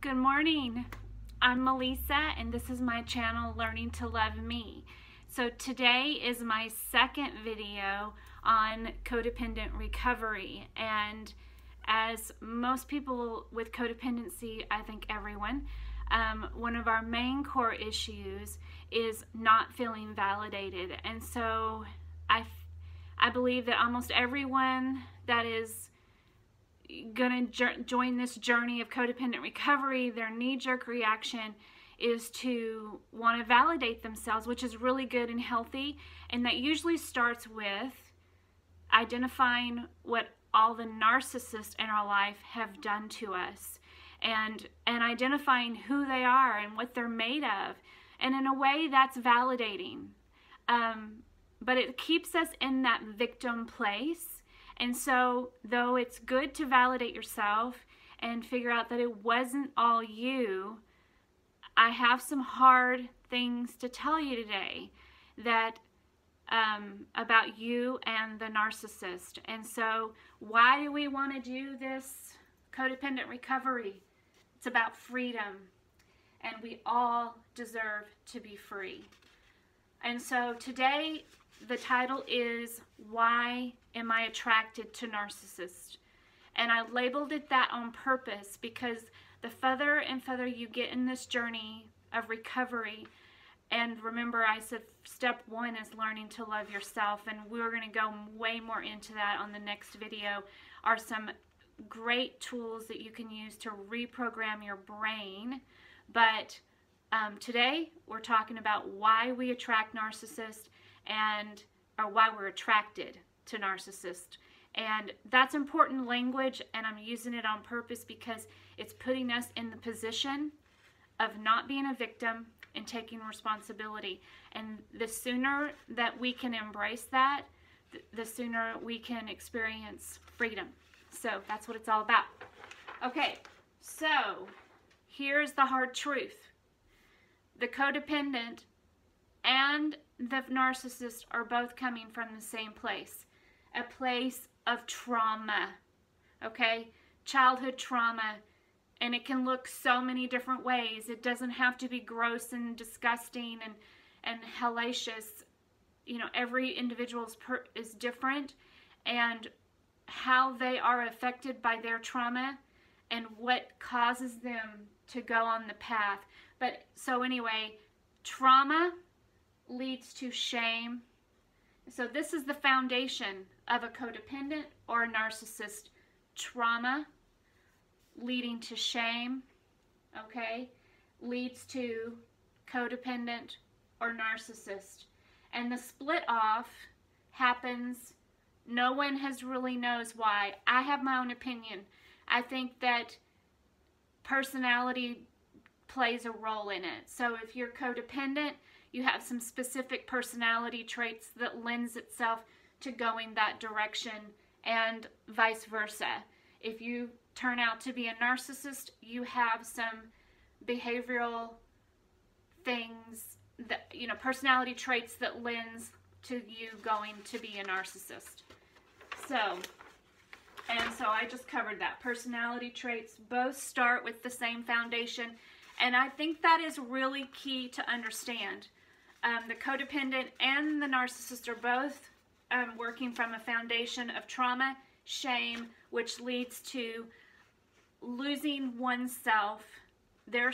Good morning. I'm MeLisa, and this is my channel, Learning to Love Me. So today is my second video on codependent recovery, and as most people with codependency, I think everyone, one of our main core issues is not feeling validated. And so I believe that almost everyone that is going to join this journey of codependent recovery, their knee-jerk reaction is to want to validate themselves, which is really good and healthy. And that usually starts with identifying what all the narcissists in our life have done to us, and identifying who they are and what they're made of. And in a way, that's validating. But it keeps us in that victim place. And so, though it's good to validate yourself and figure out that it wasn't all you, I have some hard things to tell you today that about you and the narcissist. And so, why do we want to do this codependent recovery? It's about freedom, and we all deserve to be free. And so today, the title is, Why Am I Attracted to Narcissists? And I labeled it that on purpose because the further and further you get in this journey of recovery, and remember I said step one is learning to love yourself, and we're going to go way more into that on the next video, are some great tools that you can use to reprogram your brain. But today we're talking about why we attract narcissists, or why we're attracted to narcissists. And that's important language, and I'm using it on purpose because it's putting us in the position of not being a victim and taking responsibility. And the sooner that we can embrace that, the sooner we can experience freedom. So that's what it's all about. Okay, so here's the hard truth. The codependent and the narcissist are both coming from the same place, a place of trauma, okay? Childhood trauma, and it can look so many different ways. It doesn't have to be gross and disgusting and hellacious. You know, every individual is different, and how they are affected by their trauma and what causes them to go on the path. But so anyway, trauma leads to shame. So this is the foundation of a codependent or a narcissist. Trauma leading to shame, okay, leads to codependent or narcissist. And the split off happens, no one really knows why. I have my own opinion. I think that personality plays a role in it. So if you're codependent, you have some specific personality traits that lends itself to going that direction, and vice versa. If you turn out to be a narcissist, you have some behavioral things that, you know, personality traits that lends to you going to be a narcissist. So I just covered that. Personality traits both start with the same foundation, and I think that is really key to understand. The codependent and the narcissist are both working from a foundation of trauma, shame, which leads to losing oneself, their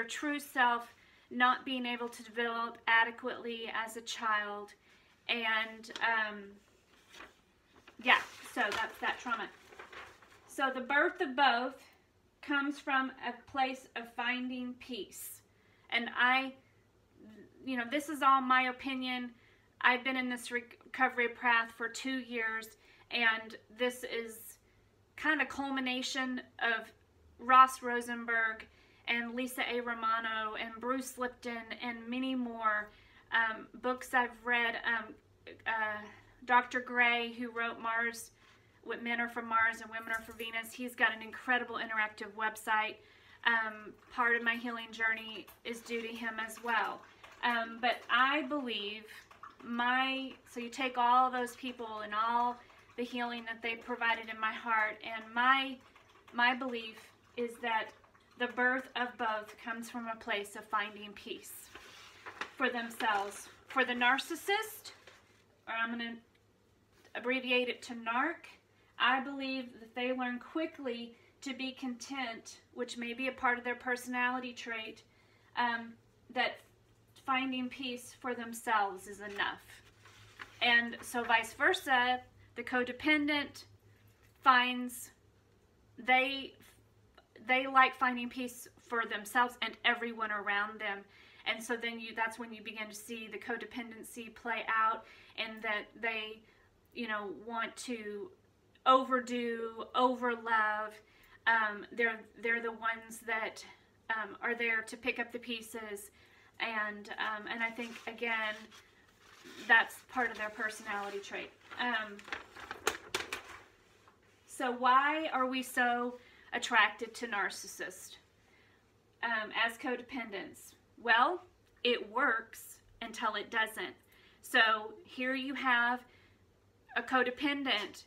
true self, not being able to develop adequately as a child. And yeah, so that's that trauma. So the birth of both comes from a place of finding peace. And you know, this is all my opinion. I've been in this recovery path for 2 years, and this is kind of culmination of Rosenberg and Lisa A. Romano and Bruce Lipton and many more books I've read. Dr. Gray, who wrote Mars, What Men Are From Mars and Women Are From Venus, he's got an incredible interactive website. Part of my healing journey is due to him as well. But I believe so you take all those people and all the healing that they provided in my heart, and my belief is that the birth of both comes from a place of finding peace for themselves. For the narcissist, or I'm going to abbreviate it to narc, I believe that they learn quickly to be content, which may be a part of their personality trait, that finding peace for themselves is enough. And so vice versa, the codependent finds they like finding peace for themselves and everyone around them. And so then that's when you begin to see the codependency play out, and that they, want to overdo, overlove. They're the ones that are there to pick up the pieces, and I think again that's part of their personality trait. So why are we so attracted to narcissists as codependents? Well, it works until it doesn't. So here you have a codependent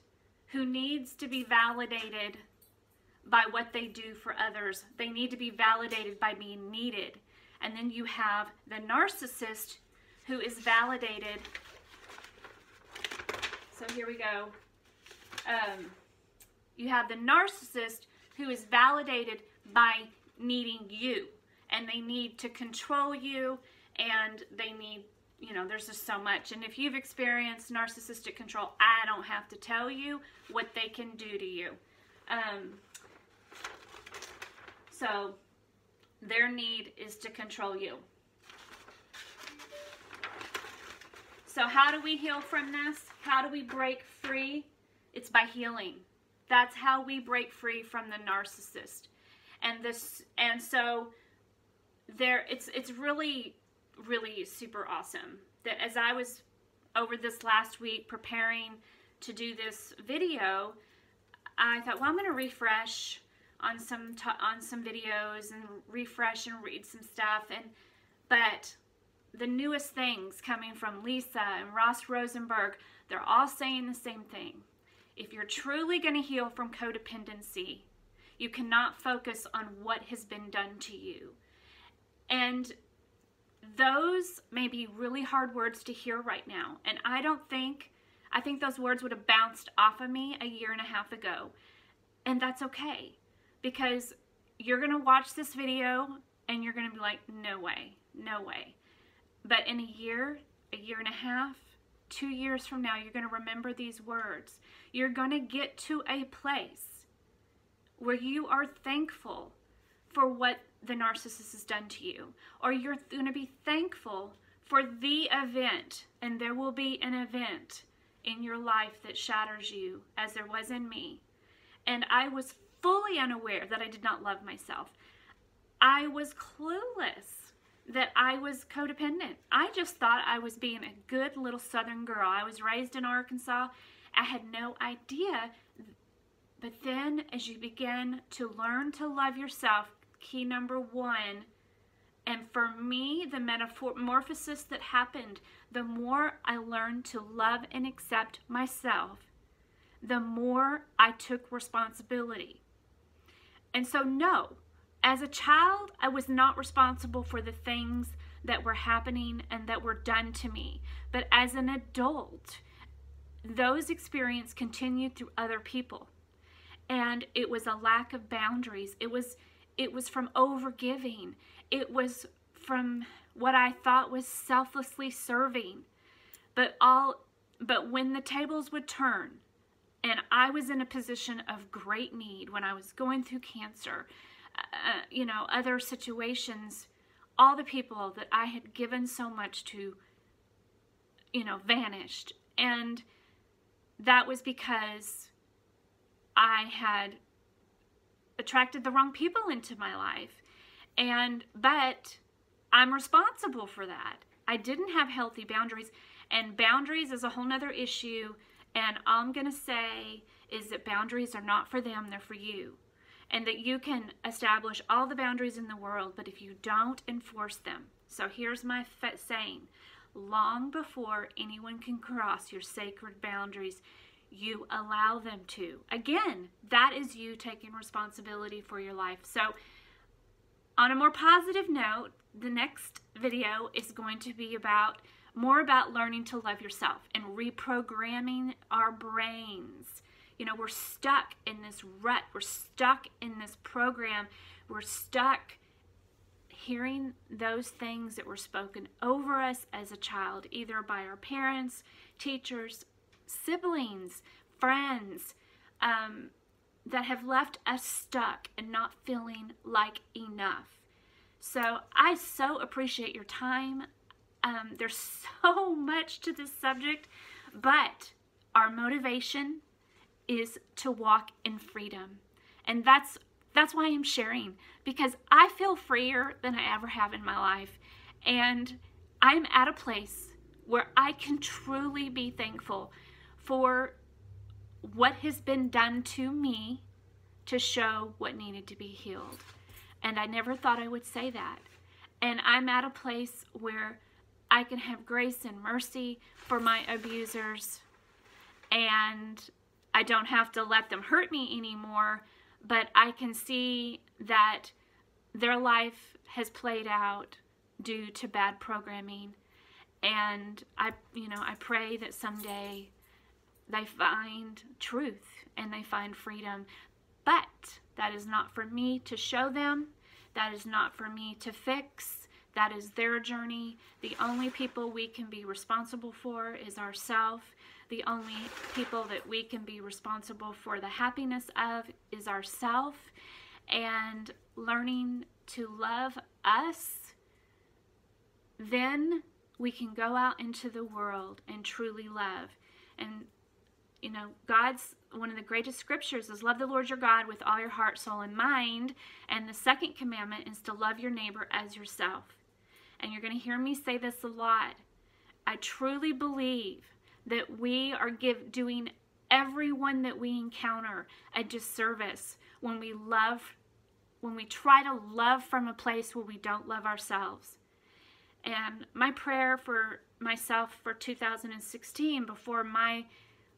who needs to be validated by what they do for others. They need to be validated by being needed. And then you have the narcissist who is validated. So here we go. You have the narcissist who is validated by needing you. And they need to control you, and they need, there's just so much. And if you've experienced narcissistic control, I don't have to tell you what they can do to you. So their need is to control you. So how do we heal from this? How do we break free? It's by healing. That's how we break free from the narcissist. And so there, it's really, really super awesome that as I was over this last week preparing to do this video, I thought, well, I'm going to refresh on some videos and refresh and read some stuff. But the newest things coming from Lisa and Rosenberg, they're all saying the same thing. If you're truly going to heal from codependency, you cannot focus on what has been done to you. And those may be really hard words to hear right now. And I think those words would have bounced off of me a year and a half ago. And that's okay. Because you're going to watch this video and you're going to be like, no way, no way. But in a year and a half, 2 years from now, you're going to remember these words. You're going to get to a place where you are thankful for what the narcissist has done to you. Or you're going to be thankful for the event. And there will be an event in your life that shatters you, as there was in me. And I was fully unaware that I did not love myself. I was clueless that I was codependent. I just thought I was being a good little Southern girl. I was raised in Arkansas. I had no idea. But then as you begin to learn to love yourself, key number one, and for me, the metamorphosis that happened, the more I learned to love and accept myself, the more I took responsibility. And so no, as a child, I was not responsible for the things that were happening and that were done to me. But as an adult, those experiences continued through other people. And it was a lack of boundaries. It was from overgiving. It was from what I thought was selflessly serving. But when the tables would turn, and I was in a position of great need when I was going through cancer, other situations, all the people that I had given so much to, vanished. And that was because I had attracted the wrong people into my life. But I'm responsible for that. I didn't have healthy boundaries, and boundaries is a whole nother issue. And all I'm going to say is that boundaries are not for them, they're for you. And that you can establish all the boundaries in the world, but if you don't enforce them. So here's my saying. Long before anyone can cross your sacred boundaries, you allow them to. Again, that is you taking responsibility for your life. So On a more positive note, the next video is going to be more about learning to love yourself and reprogramming our brains. You know, we're stuck in this rut. We're stuck in this program. We're stuck hearing those things that were spoken over us as a child, either by our parents, teachers, siblings, friends, that have left us stuck and not feeling like enough. So I so appreciate your time. There's so much to this subject, but our motivation is to walk in freedom. And that's why I'm sharing, because I feel freer than I ever have in my life. And I'm at a place where I can truly be thankful for what has been done to me to show what needed to be healed. And I never thought I would say that. And I'm at a place where I can have grace and mercy for my abusers, and I don't have to let them hurt me anymore, but I can see that their life has played out due to bad programming. And I pray that someday they find truth and they find freedom. But that is not for me to show them. That is not for me to fix. That is their journey. The only people we can be responsible for is ourselves. The only people that we can be responsible for the happiness of is ourselves. And learning to love us, then we can go out into the world and truly love. And you know, one of the greatest scriptures is love the Lord your God with all your heart, soul, and mind. And the second commandment is to love your neighbor as yourself. And you're going to hear me say this a lot. I truly believe that we are doing everyone that we encounter a disservice when we try to love from a place where we don't love ourselves. And my prayer for myself for 2016, before my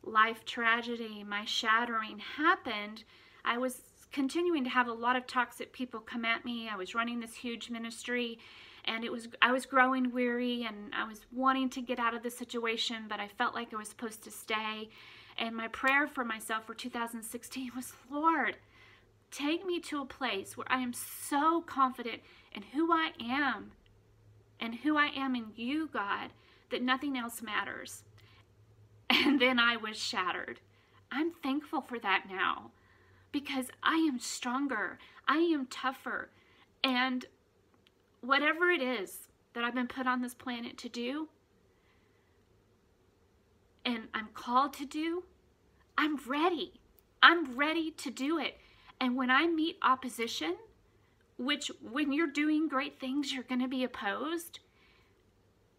life tragedy, my shattering happened, I was continuing to have a lot of toxic people come at me. I was running this huge ministry, and I was growing weary, and I was wanting to get out of the situation, but I felt like I was supposed to stay. And my prayer for myself for 2016 was, Lord, take me to a place where I am so confident in who I am and who I am in you, God, that nothing else matters. And then I was shattered. I'm thankful for that now, because I am stronger. I am tougher. And whatever it is that I've been put on this planet to do, and I'm called to do, I'm ready. I'm ready to do it. And when I meet opposition, which when you're doing great things, you're going to be opposed,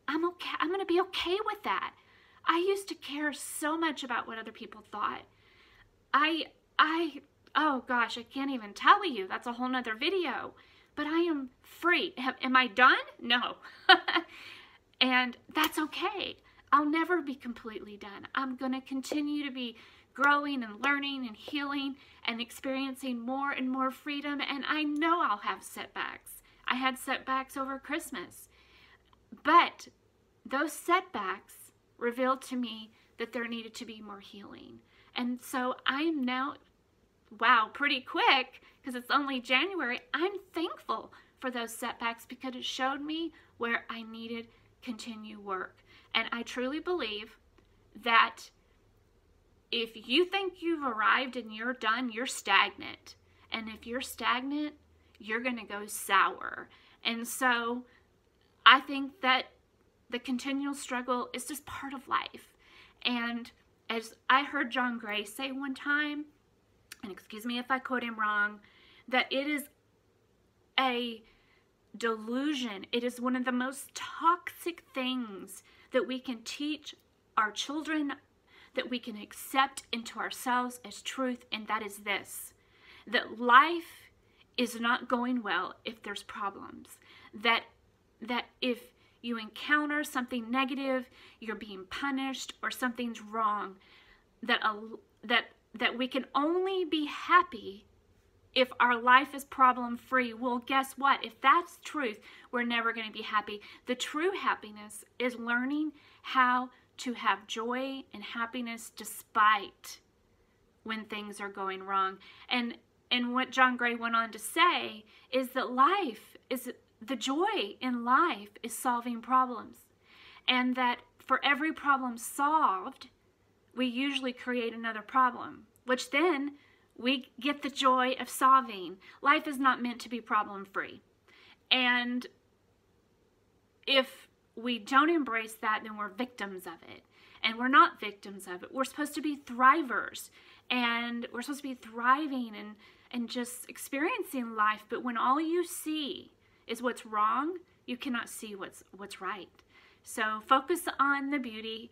I'm okay. I'm going to be okay with that. I used to care so much about what other people thought. Oh gosh, I can't even tell you. That's a whole nother video. But I am free. Am I done? No. And that's okay. I'll never be completely done. I'm going to continue to be growing and learning and healing and experiencing more and more freedom. And I know I'll have setbacks. I had setbacks over Christmas. But those setbacks revealed to me that there needed to be more healing. And so I am now, wow, pretty quick, because it's only January, I'm thankful for those setbacks because it showed me where I needed continue work. And I truly believe that if you think you've arrived and you're done, you're stagnant. And if you're stagnant, you're going to go sour. And so I think that the continual struggle is just part of life. And as I heard John Gray say one time, and excuse me if I quote him wrong, that it is a delusion. It is one of the most toxic things that we can teach our children, that we can accept into ourselves as truth, and that is this: that life is not going well if there's problems. That if you encounter something negative, you're being punished, or something's wrong, that we can only be happy if our life is problem-free, well, guess what? If that's truth, we're never going to be happy. The true happiness is learning how to have joy and happiness despite when things are going wrong. And what John Gray went on to say is that the joy in life is solving problems. And that for every problem solved, we usually create another problem, which then we get the joy of solving. Life is not meant to be problem-free. And if we don't embrace that, then we're victims of it. And we're not victims of it. We're supposed to be thrivers. And we're supposed to be thriving and just experiencing life. But when all you see is what's wrong, you cannot see what's right. So focus on the beauty.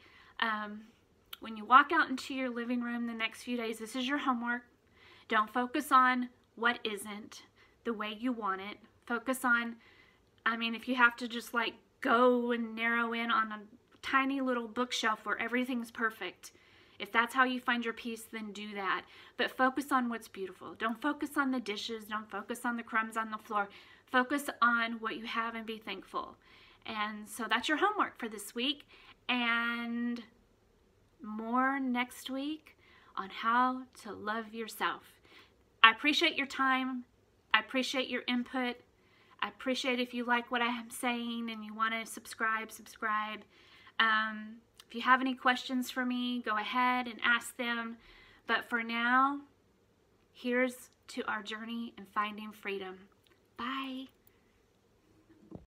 When you walk out into your living room the next few days, this is your homework. Don't focus on what isn't the way you want it. Focus on, if you have to just like go and narrow in on a tiny little bookshelf where everything's perfect, if that's how you find your peace, then do that. But focus on what's beautiful. Don't focus on the dishes. Don't focus on the crumbs on the floor. Focus on what you have and be thankful. And so that's your homework for this week. And more next week on how to love yourself. I appreciate your time. I appreciate your input. I appreciate if you like what I'm saying and you want to subscribe. If you have any questions for me, go ahead and ask them. But for now, here's to our journey in finding freedom. Bye.